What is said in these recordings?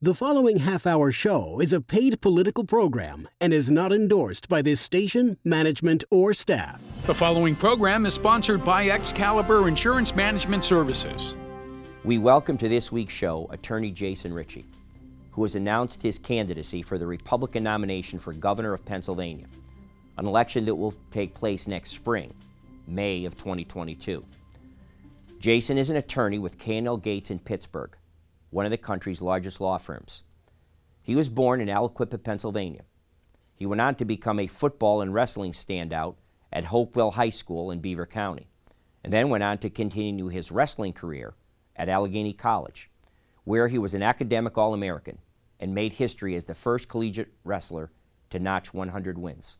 The following half-hour show is a paid political program and is not endorsed by this station, management, or staff. The following program is sponsored by EXCALIBUR Insurance Management Services. We welcome to this week's show Attorney Jason Richey, who has announced his candidacy for the Republican nomination for governor of Pennsylvania, an election that will take place next spring, May of 2022. Jason is an attorney with K&L Gates in Pittsburgh, one of the country's largest law firms. He was born in Aliquippa, Pennsylvania. He went on to become a football and wrestling standout at Hopewell High School in Beaver County, and then went on to continue his wrestling career at Allegheny College, where he was an academic All-American and made history as the first collegiate wrestler to notch 100 wins.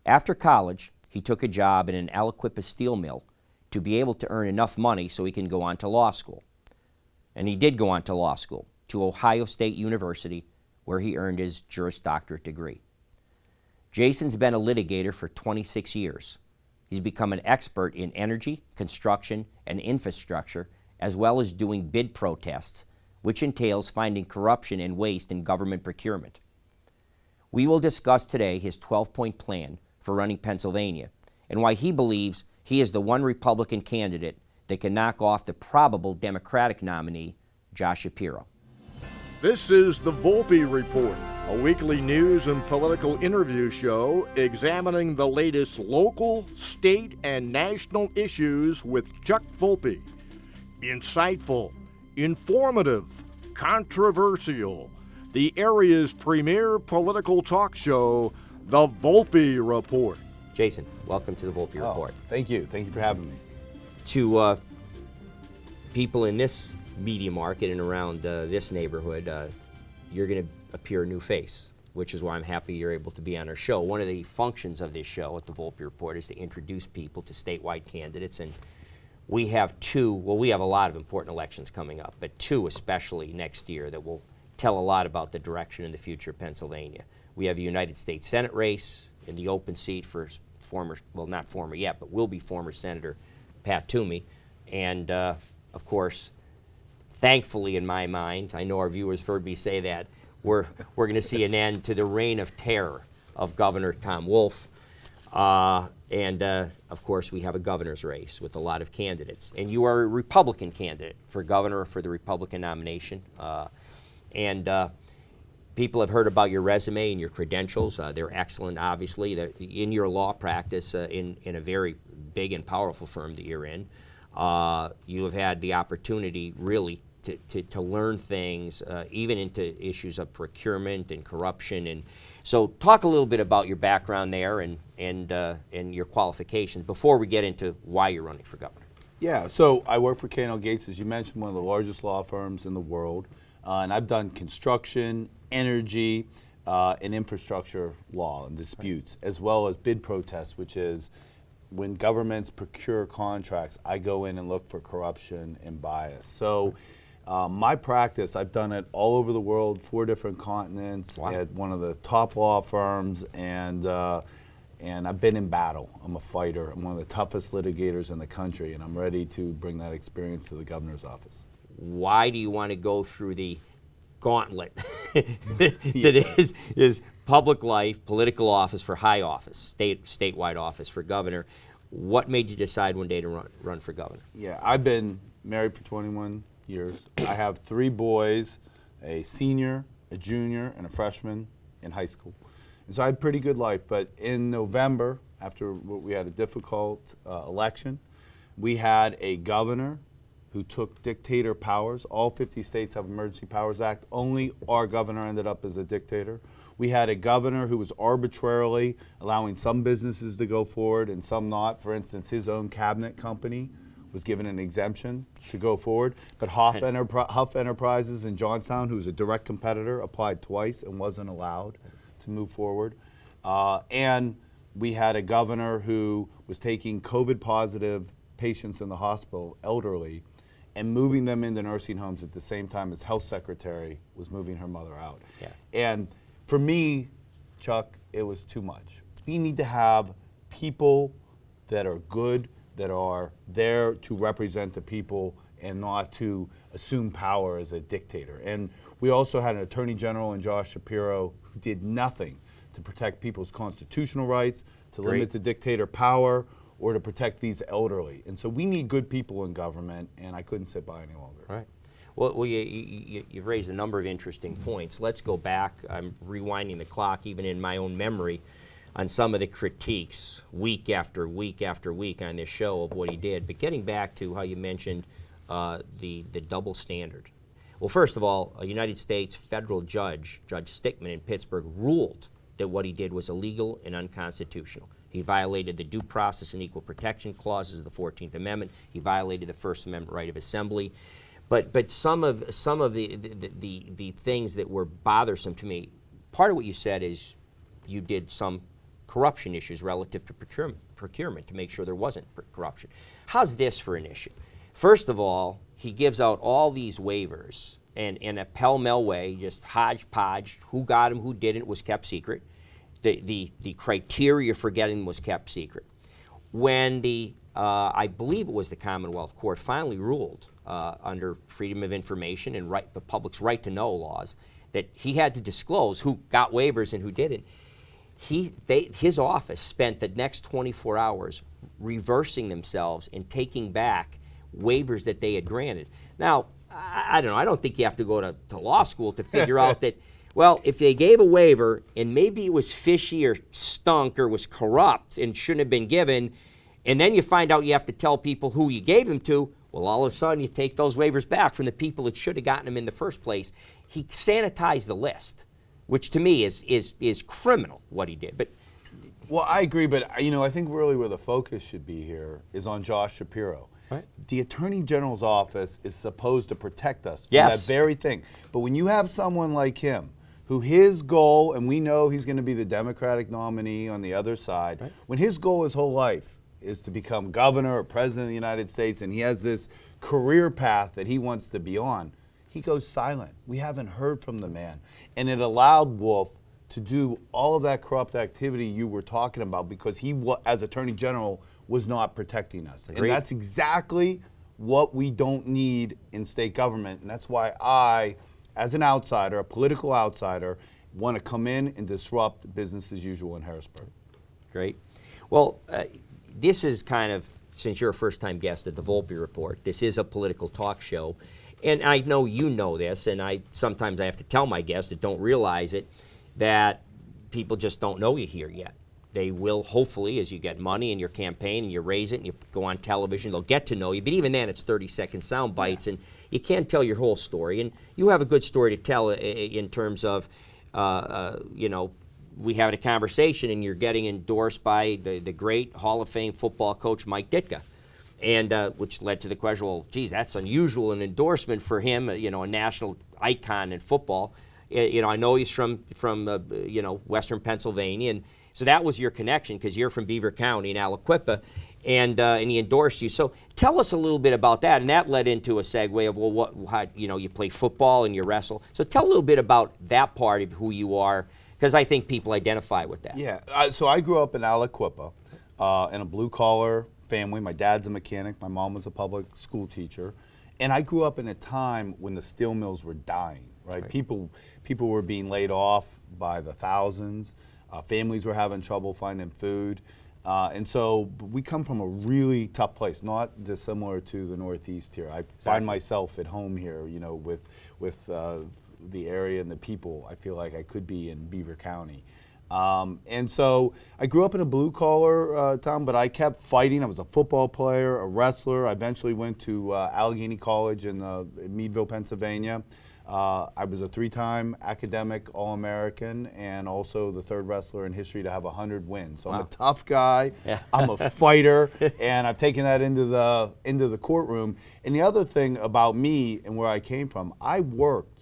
After college, he took a job in an Aliquippa steel mill to be able to earn enough money so he can go on to law school. And he did go on to law school, to Ohio State University, where he earned his Juris Doctorate degree. Jason's been a litigator for 26 years. He's become an expert in energy, construction, and infrastructure, as well as doing bid protests, which entails finding corruption and waste in government procurement. We will discuss today his 12-point plan for running Pennsylvania and why he believes he is the one Republican candidate that can knock off the probable Democratic nominee, Josh Shapiro. This is the Volpe Report, a weekly news and political interview show examining the latest local, state, and national issues with Chuck Volpe. Insightful, informative, controversial, the area's premier political talk show, the Volpe Report. Jason, welcome to the Volpe Report. Thank you. Thank you for having me. To people in this media market and around this neighborhood, you're going to appear a new face, which is why I'm happy you're able to be on our show. One of the functions of this show at the Volpe Report is to introduce people to statewide candidates, and we have we have a lot of important elections coming up, but two especially next year that will tell a lot about the direction and the future of Pennsylvania. We have a United States Senate race in the open seat for not former yet, but will be former Senator Pat Toomey, and of course, thankfully in my mind, I know our viewers have heard me say that, we're going to see an end to the reign of terror of Governor Tom Wolf, and of course we have a governor's race with a lot of candidates, and you are a Republican candidate for governor for the Republican nomination, and people have heard about your resume and your credentials. They're excellent, obviously. In your law practice, in a very big and powerful firm that you're in, you have had the opportunity really to learn things, even into issues of procurement and corruption. And so talk a little bit about your background there and your qualifications before we get into why you're running for governor. Yeah, so I work for K&L Gates, as you mentioned, one of the largest law firms in the world. And I've done construction, energy, and infrastructure law and disputes, as well as bid protests, which is when governments procure contracts, I go in and look for corruption and bias. So my practice, I've done it all over the world, 4 different continents, wow, at one of the top law firms, and I've been in battle. I'm a fighter. I'm one of the toughest litigators in the country, and I'm ready to bring that experience to the governor's office. Why do you want to go through the gauntlet that is public life, political office for high office, statewide office for governor? What made you decide one day to run for governor? Yeah, I've been married for 21 years. I have 3 boys, a senior, a junior, and a freshman in high school. And so I had a pretty good life. But in November, after we had a difficult election, we had a governor who took dictator powers. All 50 states have Emergency Powers Act. Only our governor ended up as a dictator. We had a governor who was arbitrarily allowing some businesses to go forward and some not. For instance, his own cabinet company was given an exemption to go forward. But Huff Enterprises in Johnstown, who's a direct competitor, applied twice and wasn't allowed to move forward. And we had a governor who was taking COVID-positive patients in the hospital, elderly, and moving them into nursing homes at the same time as health secretary was moving her mother out. Yeah. And for me, Chuck, it was too much. We need to have people that are good, that are there to represent the people and not to assume power as a dictator. And we also had an Attorney General in Josh Shapiro who did nothing to protect people's constitutional rights, to limit the dictator power, or to protect these elderly. And so we need good people in government, and I couldn't sit by any longer. Right. Well, you've raised a number of interesting points. Let's go back. I'm rewinding the clock, even in my own memory, on some of the critiques week after week after week on this show of what he did. But getting back to how you mentioned the double standard. Well, first of all, a United States federal judge, Judge Stickman in Pittsburgh, ruled that what he did was illegal and unconstitutional. He violated the Due Process and Equal Protection clauses of the 14th Amendment. He violated the First Amendment right of assembly. But some of the things that were bothersome to me, part of what you said is you did some corruption issues relative to procurement to make sure there wasn't corruption. How's this for an issue? First of all, he gives out all these waivers, and in a pell-mell way, just hodgepodge, who got them, who didn't, was kept secret. The criteria for getting them was kept secret. When I believe it was the Commonwealth Court finally ruled under Freedom of Information and the public's right to know laws that he had to disclose who got waivers and who didn't, his office spent the next 24 hours reversing themselves and taking back waivers that they had granted. Now, I don't know, I don't think you have to go to law school to figure out that, well, if they gave a waiver and maybe it was fishy or stunk or was corrupt and shouldn't have been given, and then you find out you have to tell people who you gave them to, well, all of a sudden you take those waivers back from the people that should have gotten them in the first place. He sanitized the list, which to me is criminal, what he did. But well, I agree, but I think really where the focus should be here is on Josh Shapiro. Right. The Attorney General's office is supposed to protect us from Yes. that very thing. But when you have someone like him, who his goal, and we know he's going to be the Democratic nominee on the other side, Right. when his goal his whole life is to become governor or president of the United States, and he has this career path that he wants to be on, he goes silent. We haven't heard from the man. And it allowed Wolf to do all of that corrupt activity you were talking about because he, as Attorney General, was not protecting us. Agreed. And that's exactly what we don't need in state government. And that's why I, as an outsider, a political outsider, want to come in and disrupt business as usual in Harrisburg. Great. Well, this is kind of, since you're a first-time guest at the Volpe Report, this is a political talk show. And I know you know this, and sometimes I have to tell my guests that don't realize it, that people just don't know you here yet. They will, hopefully, as you get money in your campaign and you raise it and you go on television, they'll get to know you. But even then, it's 30-second sound bites, and you can't tell your whole story. And you have a good story to tell in terms of, we had a conversation and you're getting endorsed by the great Hall of Fame football coach Mike Ditka. And which led to the question, well, geez, that's unusual, an endorsement for him, a national icon in football. I know he's from Western Pennsylvania, and so that was your connection because you're from Beaver County in Aliquippa, and he endorsed you. So tell us a little bit about that, and that led into a segue of, well, you play football and you wrestle. So tell a little bit about that part of who you are, because I think people identify with that. Yeah, so I grew up in Aliquippa in a blue-collar family. My dad's a mechanic. My mom was a public school teacher. And I grew up in a time when the steel mills were dying, right? People were being laid off by the thousands. Families were having trouble finding food. And so we come from a really tough place, not dissimilar to the Northeast here. I find myself at home here, with the area and the people. I feel like I could be in Beaver County. And so I grew up in a blue-collar town, but I kept fighting. I was a football player, a wrestler. I eventually went to Allegheny College in Meadville, Pennsylvania. I was a 3-time academic All-American and also the 3rd wrestler in history to have 100 wins. So I'm a tough guy. Yeah. I'm a fighter, and I've taken that into the courtroom. And the other thing about me and where I came from, I worked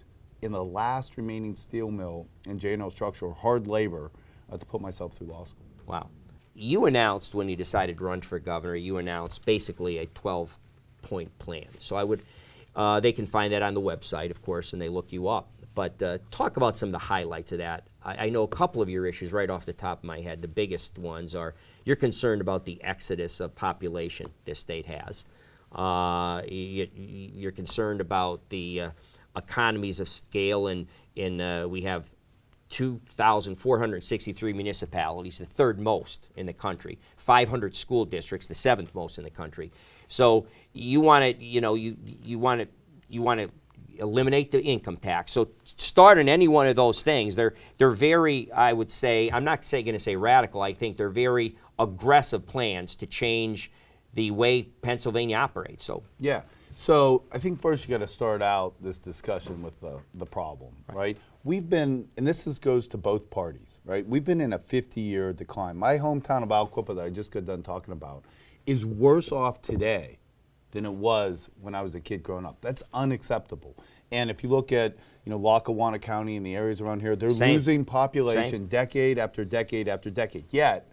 in the last remaining steel mill in J&L Structural, hard labor, to put myself through law school. Wow. You announced when you decided to run for governor, you announced basically a 12-point plan. So I would, they can find that on the website, of course, and they look you up. But talk about some of the highlights of that. I know a couple of your issues right off the top of my head. The biggest ones are you're concerned about the exodus of population this state has. You're concerned about the economies of scale, and we have 2,463 municipalities, the third most in the country, 500 school districts, the seventh most in the country. So you want to, you want to eliminate the income tax. So start on any one of those things. They're very, I would say, I'm not going to say radical. I think they're very aggressive plans to change the way Pennsylvania operates. So yeah. So I think first you got to start out this discussion with the problem, right? We've been, and this goes to both parties, right? We've been in a 50-year decline. My hometown of Alquippa that I just got done talking about is worse off today than it was when I was a kid growing up. That's unacceptable. And if you look at, Lackawanna County and the areas around here, they're losing population decade after decade after decade. Yet,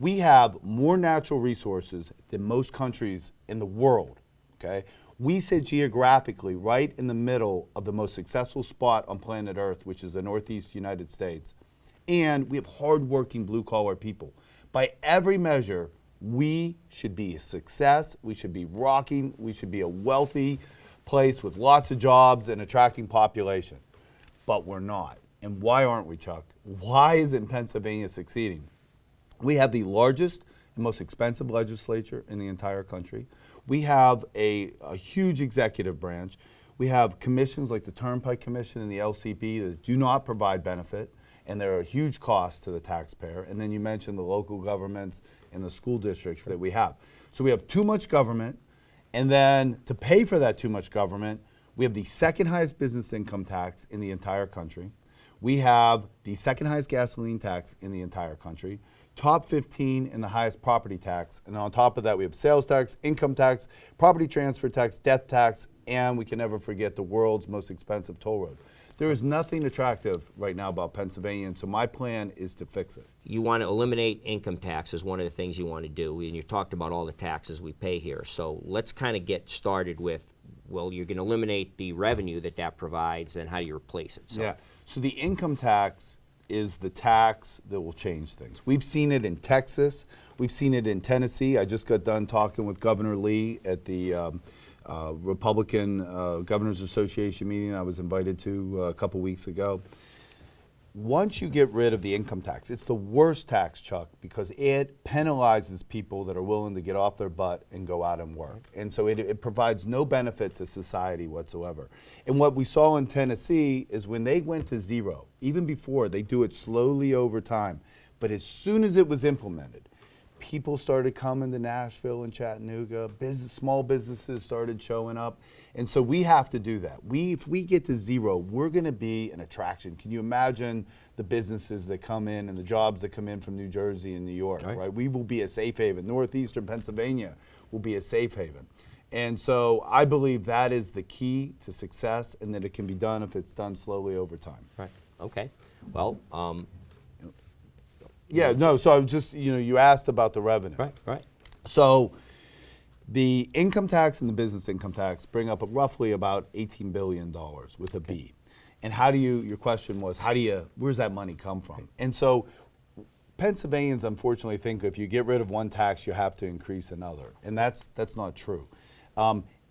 we have more natural resources than most countries in the world, okay? We sit geographically right in the middle of the most successful spot on planet Earth, which is the Northeast United States. And we have hardworking blue-collar people. By every measure, we should be a success. We should be rocking. We should be a wealthy place with lots of jobs and attracting population. But we're not. And why aren't we, Chuck? Why isn't Pennsylvania succeeding? We have the largest and most expensive legislature in the entire country. We have a huge executive branch. We have commissions like the Turnpike Commission and the LCP that do not provide benefit, and they're a huge cost to the taxpayer. And then you mentioned the local governments and the school districts that we have. So we have too much government, and then to pay for that too much government, we have the second highest business income tax in the entire country. We have the second highest gasoline tax in the entire country. Top 15 in the highest property tax. And on top of that, we have sales tax, income tax, property transfer tax, death tax, and we can never forget the world's most expensive toll road. There is nothing attractive right now about Pennsylvania, and so my plan is to fix it. you want to eliminate income tax is one of the things you want to do, and you talked about all the taxes we pay here. So let's kind of get started with, well, you're going to eliminate the revenue that provides, and how do you replace it? Yeah, so the income tax is the tax that will change things. We've seen it in Texas. We've seen it in Tennessee. I just got done talking with Governor Lee at the Republican Governors Association meeting I was invited to a couple weeks ago. Once you get rid of the income tax, it's the worst tax, Chuck, because it penalizes people that are willing to get off their butt and go out and work. And so it provides no benefit to society whatsoever. And what we saw in Tennessee is when they went to zero, even before, they do it slowly over time. But as soon as it was implemented, people started coming to Nashville and Chattanooga. Small businesses started showing up. And so we have to do that. If we get to zero, we're going to be an attraction. Can you imagine the businesses that come in and the jobs that come in from New Jersey and New York, right? We will be a safe haven. Northeastern Pennsylvania will be a safe haven. And so I believe that is the key to success, and that it can be done if it's done slowly over time. Right. Okay. Well, yeah, no, so I was just, you asked about the revenue. Right. So the income tax and the business income tax bring up roughly about $18 billion with a B. And your question was, where's that money come from? And so Pennsylvanians unfortunately think if you get rid of one tax, you have to increase another. And that's not true.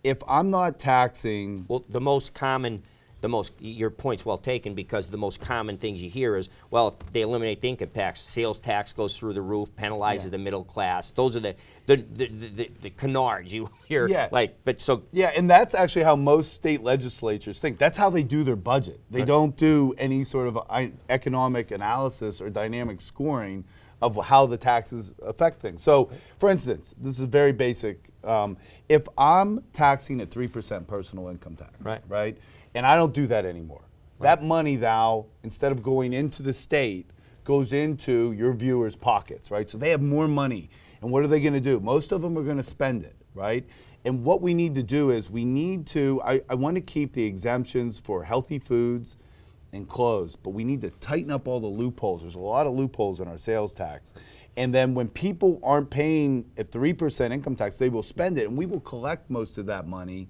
If I'm not taxing... Well, your point's well taken, because the most common things you hear is, well, if they eliminate the income tax, sales tax goes through the roof, penalizes the middle class. Those are the canards you hear. Yeah. Yeah, and that's actually how most state legislatures think. That's how they do their budget. They don't do any sort of economic analysis or dynamic scoring of how the taxes affect things. So, for instance, this is very basic. If I'm taxing at 3% personal income tax, right? And I don't do that anymore. Right. That money now, instead of going into the state, goes into your viewers' pockets, right? So they have more money. And what are they going to do? Most of them are going to spend it, right? And what we need to do is I want to keep the exemptions for healthy foods and clothes, but we need to tighten up all the loopholes. There's a lot of loopholes in our sales tax. And then when people aren't paying at 3% income tax, they will spend it, and we will collect most of that money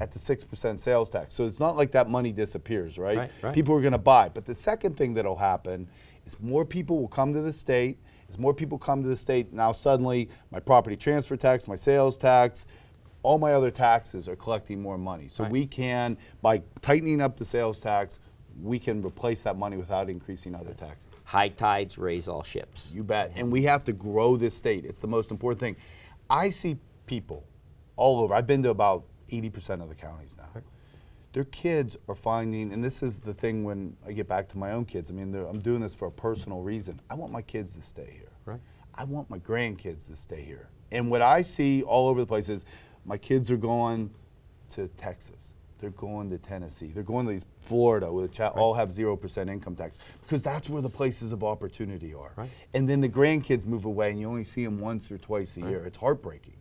at the 6% sales tax. So it's not like that money disappears, right? People are going to buy. But the second thing that'll happen is more people will come to the state. As more people come to the state, now suddenly my property transfer tax, my sales tax, all my other taxes are collecting more money. So we can, by tightening up the sales tax, we can replace that money without increasing other taxes. High tides raise all ships. You bet. And we have to grow this state. It's the most important thing. I see people all over. I've been to about 80% of the counties now. Their kids are finding, and this is the thing when I get back to my own kids, I mean, I'm doing this for a personal reason. I want my kids to stay here. Right. I want my grandkids to stay here. And what I see all over the place is my kids are going to Texas. They're going to Tennessee. They're going to these Florida, which all have 0% income tax, because that's where the places of opportunity are. Right. And then the grandkids move away, and you only see them once or twice a year. It's heartbreaking.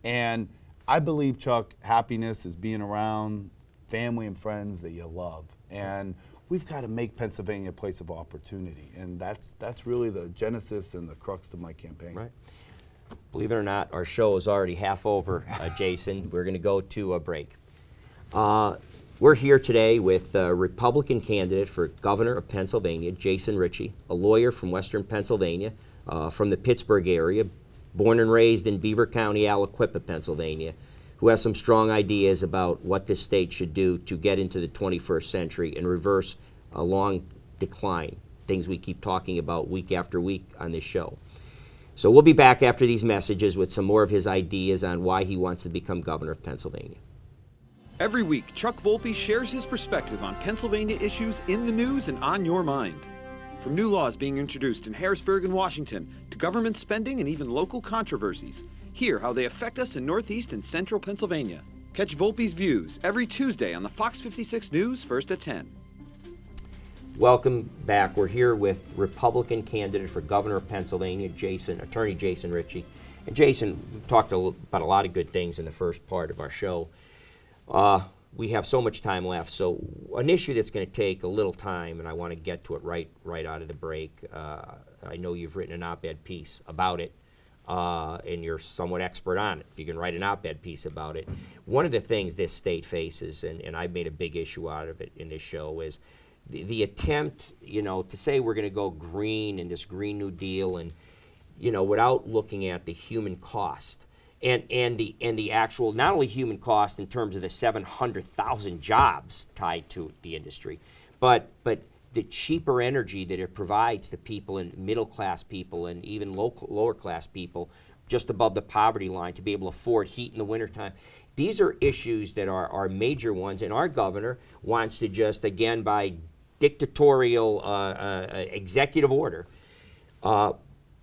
And I believe, Chuck, happiness is being around family and friends that you love. And we've got to make Pennsylvania a place of opportunity. And that's really the genesis and the crux of my campaign. Right. Believe it or not, our show is already half over, Jason. We're going to go to a break. We're here today with a Republican candidate for governor of Pennsylvania, Jason Richey, a lawyer from Western Pennsylvania, from the Pittsburgh area, born and raised in Beaver County, Aliquippa, Pennsylvania, who has some strong ideas about what this state should do to get into the 21st century and reverse a long decline, things we keep talking about week after week on this show. So we'll be back after these messages with some more of his ideas on why he wants to become governor of Pennsylvania. Every week, Chuck Volpe shares his perspective on Pennsylvania issues in the news and on your mind. From new laws being introduced in Harrisburg and Washington to government spending and even local controversies, hear how they affect us in Northeast and Central Pennsylvania. Catch Volpe's views every Tuesday on the Fox 56 News, first at 10. Welcome back. We're here with Republican candidate for governor of Pennsylvania, Attorney Jason Richey. And Jason, we talked about a lot of good things in the first part of our show. We have so much time left, so an issue that's going to take a little time, and I want to get to it right out of the break. I know you've written an op-ed piece about it, and you're somewhat expert on it. If you can write an op-ed piece about it. One of the things this state faces, and I've made a big issue out of it in this show, is the attempt, to say we're going to go green in this Green New Deal, and without looking at the human cost. And the actual, not only human cost in terms of the 700,000 jobs tied to the industry, but the cheaper energy that it provides to people, and middle class people and even lower class people just above the poverty line to be able to afford heat in the wintertime. These are issues that are major ones, and our governor wants to just, again, by dictatorial executive order,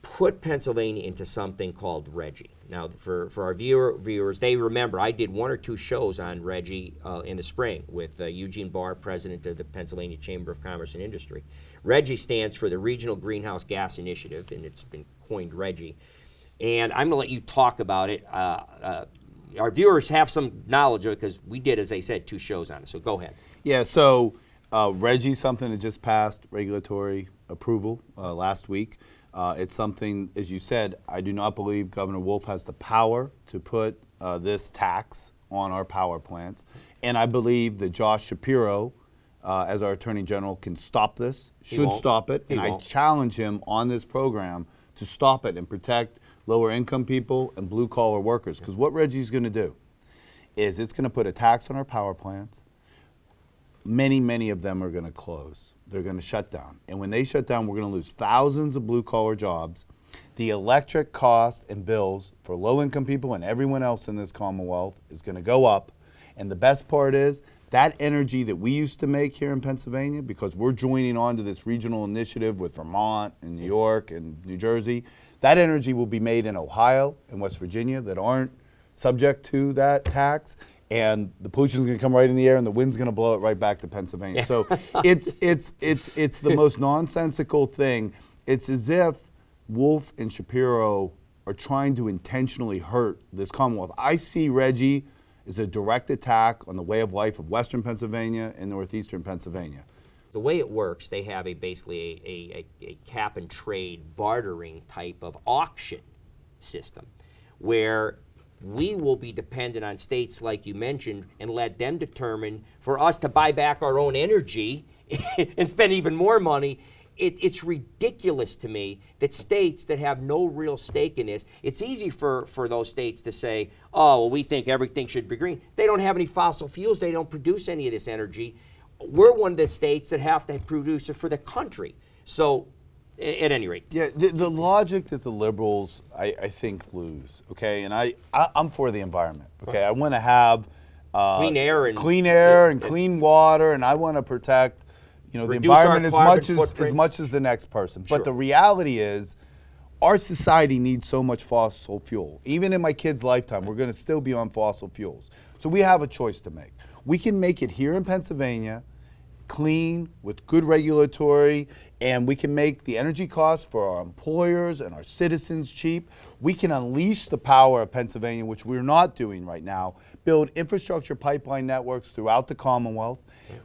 put Pennsylvania into something called RGGI. Now, for our viewers, they remember I did one or two shows on RGGI in the spring with Eugene Barr, president of the Pennsylvania Chamber of Commerce and Industry. RGGI stands for the Regional Greenhouse Gas Initiative, and it's been coined RGGI. And I'm going to let you talk about it. Our viewers have some knowledge of it because we did, as I said, 2 shows on it. So go ahead. Yeah, so RGGI is something that just passed regulatory approval last week. It's something, as you said, I do not believe Governor Wolf has the power to put this tax on our power plants. And I believe that Josh Shapiro, as our Attorney General, can stop this, should stop it. And I challenge him on this program to stop it and protect lower income people and blue collar workers. Because what RGGI is going to do is it's going to put a tax on our power plants. Many of them are going to close. They're going to shut down. And when they shut down, we're going to lose thousands of blue-collar jobs. The electric cost and bills for low-income people and everyone else in this Commonwealth is going to go up. And the best part is that energy that we used to make here in Pennsylvania, because we're joining on to this regional initiative with Vermont and New York and New Jersey, that energy will be made in Ohio and West Virginia that aren't subject to that tax. And the pollution is going to come right in the air, and the wind's going to blow it right back to Pennsylvania. So it's the most nonsensical thing. It's as if Wolf and Shapiro are trying to intentionally hurt this Commonwealth. I see RGGI as a direct attack on the way of life of Western Pennsylvania and Northeastern Pennsylvania. The way it works, they have basically a cap and trade bartering type of auction system where we will be dependent on states like you mentioned and let them determine for us to buy back our own energy and spend even more money it's ridiculous to me that states that have no real stake in this, it's easy for those states to say, oh, well, we think everything should be green. They don't have any fossil fuels. They don't produce any of this energy. We're one of the states that have to produce it for the country. So, at any rate. Yeah, the logic that the liberals, I think, lose, okay? And I'm for the environment, okay? I want to have clean air and clean water, and I want to protect, the environment as much as the next person. Sure. But the reality is, our society needs so much fossil fuel. Even in my kid's lifetime, we're going to still be on fossil fuels. So we have a choice to make. We can make it here in Pennsylvania, clean, with good regulatory, and we can make the energy costs for our employers and our citizens cheap. We can unleash the power of Pennsylvania, which we're not doing right now, build infrastructure pipeline networks throughout the Commonwealth.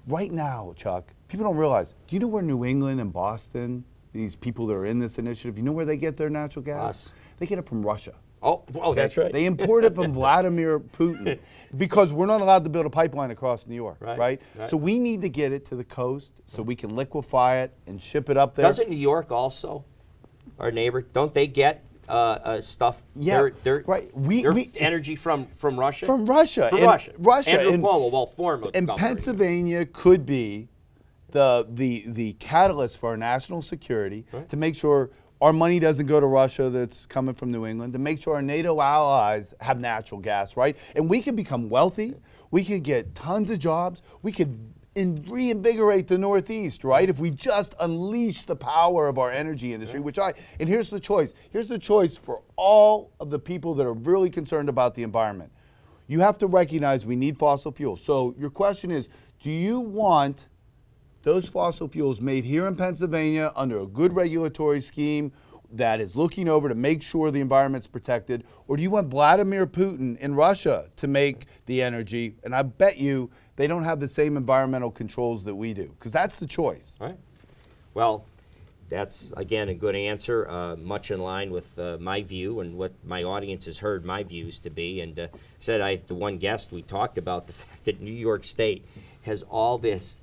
Right now, Chuck, people don't realize, do you know where New England and Boston, these people that are in this initiative, you know where they get their natural gas? They get it from Russia. Oh, that's right. They import it from Vladimir Putin because we're not allowed to build a pipeline across New York, right? So we need to get it to the coast so we can liquefy it and ship it up there. Doesn't New York also, our neighbor, don't they get stuff? Yeah, right. Their energy from Russia? From Russia. Russia. Andrew Cuomo, well, former and governor. Pennsylvania could be the catalyst for our national security to make sure our money doesn't go to Russia that's coming from New England, to make sure our NATO allies have natural gas, right? And we could become wealthy. We could get tons of jobs. We could reinvigorate the Northeast, right? If we just unleash the power of our energy industry, and here's the choice. Here's the choice for all of the people that are really concerned about the environment. You have to recognize we need fossil fuels. So your question is, do you want those fossil fuels made here in Pennsylvania under a good regulatory scheme that is looking over to make sure the environment's protected? Or do you want Vladimir Putin in Russia to make the energy? And I bet you they don't have the same environmental controls that we do, because that's the choice. All right. Well, that's, again, a good answer, much in line with my view and what my audience has heard my views to be. And the one guest we talked about, the fact that New York State has all this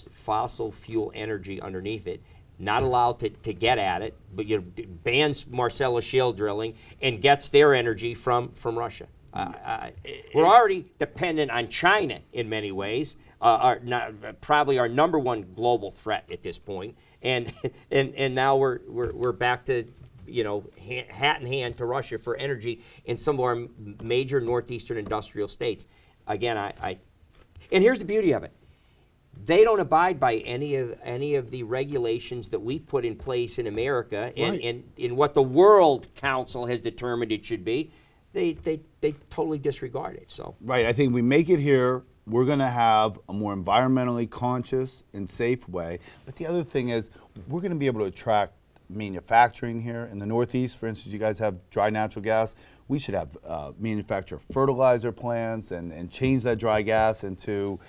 fossil fuel energy underneath it, not allowed to get at it, but bans Marcellus shale drilling and gets their energy from Russia. We're already dependent on China in many ways, probably our number one global threat at this point, and now we're back to hat in hand to Russia for energy in some of our major northeastern industrial states. Again, and here's the beauty of it. They don't abide by any of the regulations that we put in place in America and in what the World Council has determined it should be. They totally disregard it. So I think we make it here, we're going to have a more environmentally conscious and safe way. But the other thing is, we're going to be able to attract manufacturing here in the Northeast. For instance, you guys have dry natural gas. We should have manufacture fertilizer plants and change that dry gas into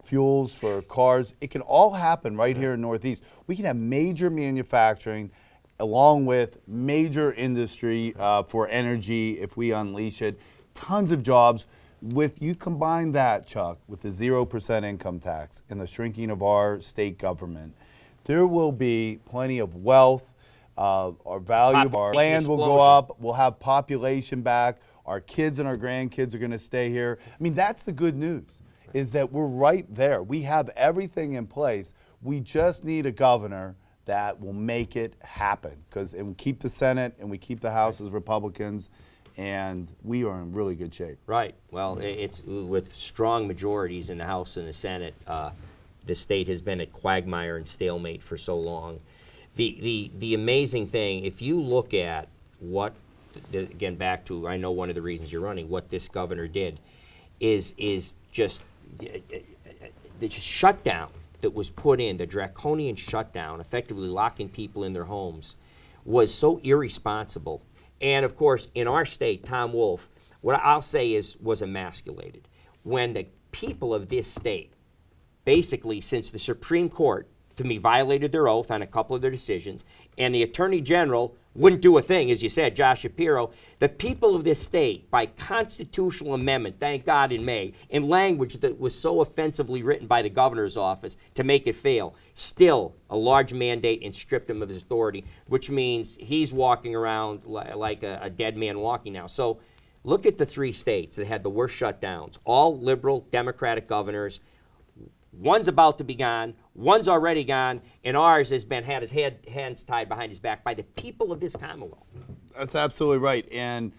fuels for cars. It can all happen right here in Northeast. We can have major manufacturing along with major industry for energy if we unleash it. Tons of jobs. You combine that, Chuck, with the 0% income tax and the shrinking of our state government, there will be plenty of wealth. Our value of our land will go up. We'll have population back. Our kids and our grandkids are going to stay here. I mean, that's the good news, is that we're right there. We have everything in place. We just need a governor that will make it happen. And we keep the Senate and we keep the House as Republicans, and we are in really good shape. Right. Well, it's with strong majorities in the House and the Senate. The state has been a quagmire and stalemate for so long. The amazing thing, if you look at what, again, back to, I know one of the reasons you're running, what this governor did is just the shutdown that was put in, the draconian shutdown, effectively locking people in their homes, was so irresponsible. And of course, in our state, Tom Wolf, what I'll say was emasculated. When the people of this state, basically since the Supreme Court, to me, violated their oath on a couple of their decisions, and the Attorney General wouldn't do a thing, as you said, Josh Shapiro. The people of this state, by constitutional amendment, thank God in May, in language that was so offensively written by the governor's office to make it fail, still a large mandate and stripped him of his authority, which means he's walking around like a dead man walking now. So look at the 3 states that had the worst shutdowns, all liberal Democratic governors. One's about to be gone, one's already gone, and ours has been had his hands tied behind his back by the people of this Commonwealth. That's absolutely right. And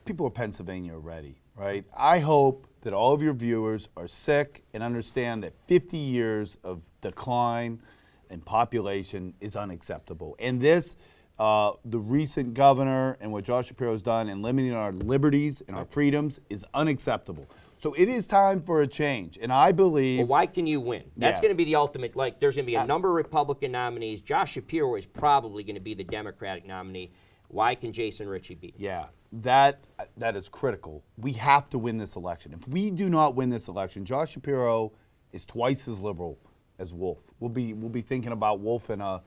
people of Pennsylvania are ready, right? I hope that all of your viewers are sick and understand that 50 years of decline in population is unacceptable. And this, the recent governor and what Josh Shapiro has done in limiting our liberties and our freedoms is unacceptable. So it is time for a change, and I believe... Well, why can you win? That's going to be the ultimate, like, there's going to be a number of Republican nominees. Josh Shapiro is probably going to be the Democratic nominee. Why can Jason Richey beat him? Yeah, that is critical. We have to win this election. If we do not win this election, Josh Shapiro is twice as liberal as Wolf. We'll be thinking about Wolf in a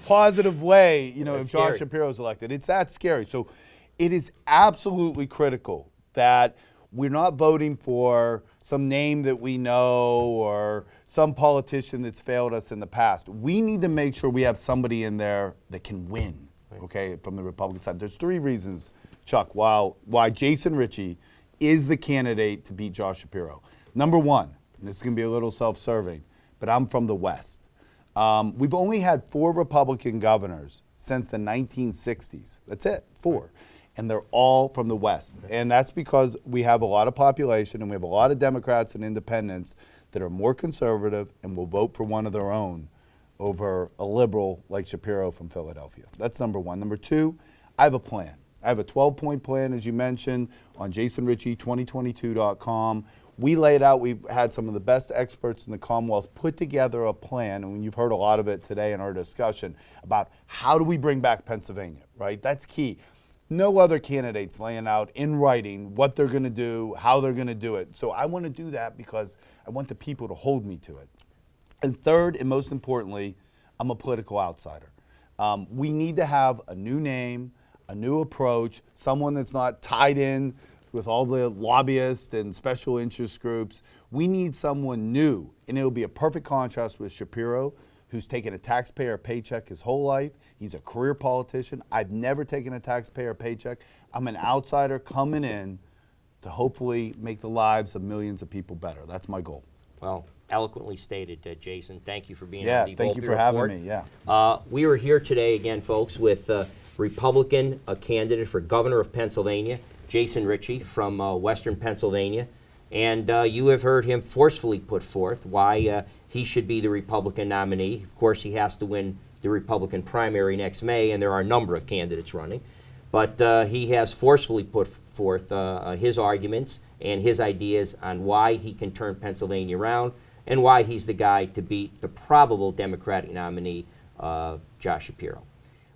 positive way, you know, if Josh Shapiro is elected. It's that scary. So it is absolutely critical that we're not voting for some name that we know or some politician that's failed us in the past. We need to make sure we have somebody in there that can win, okay, from the Republican side. There's 3 reasons, Chuck, why Jason Richey is the candidate to beat Josh Shapiro. Number 1, and this is going to be a little self-serving, but I'm from the West. We've only had 4 Republican governors since the 1960s. That's it, 4. And they're all from the West. And that's because we have a lot of population and we have a lot of Democrats and independents that are more conservative and will vote for one of their own over a liberal like Shapiro from Philadelphia. That's number 1. Number 2, I have a plan. I have a 12-point plan, as you mentioned, on jasonrichey2022.com. We laid out, we've had some of the best experts in the Commonwealth put together a plan, and you've heard a lot of it today in our discussion, about how do we bring back Pennsylvania, right? That's key. No other candidates laying out in writing what they're going to do, how they're going to do it. So I want to do that because I want the people to hold me to it. And third, and most importantly, I'm a political outsider. We need to have a new name, a new approach, someone that's not tied in with all the lobbyists and special interest groups. We need someone new, and it'll be a perfect contrast with Shapiro, who's taken a taxpayer paycheck his whole life. He's a career politician. I've never taken a taxpayer paycheck. I'm an outsider coming in to hopefully make the lives of millions of people better. That's my goal. Well, eloquently stated, Jason. Thank you for being Yeah, on the thank Volpe you for Report. having me. Yeah. We are here today again, folks, with Republican candidate for governor of Pennsylvania, Jason Richey from Western Pennsylvania. And you have heard him forcefully put forth why he should be the Republican nominee. Of course, he has to win the Republican primary next May, and there are a number of candidates running. But he has forcefully put forth his arguments and his ideas on why he can turn Pennsylvania around and why he's the guy to beat the probable Democratic nominee, Josh Shapiro.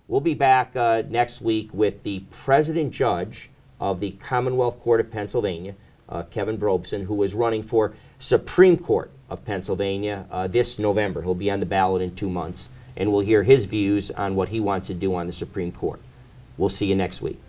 We'll be back next week with the president judge of the Commonwealth Court of Pennsylvania, Kevin Brobson, who is running for Supreme Court of Pennsylvania this November. He'll be on the ballot in 2 months, and we'll hear his views on what he wants to do on the Supreme Court. We'll see you next week.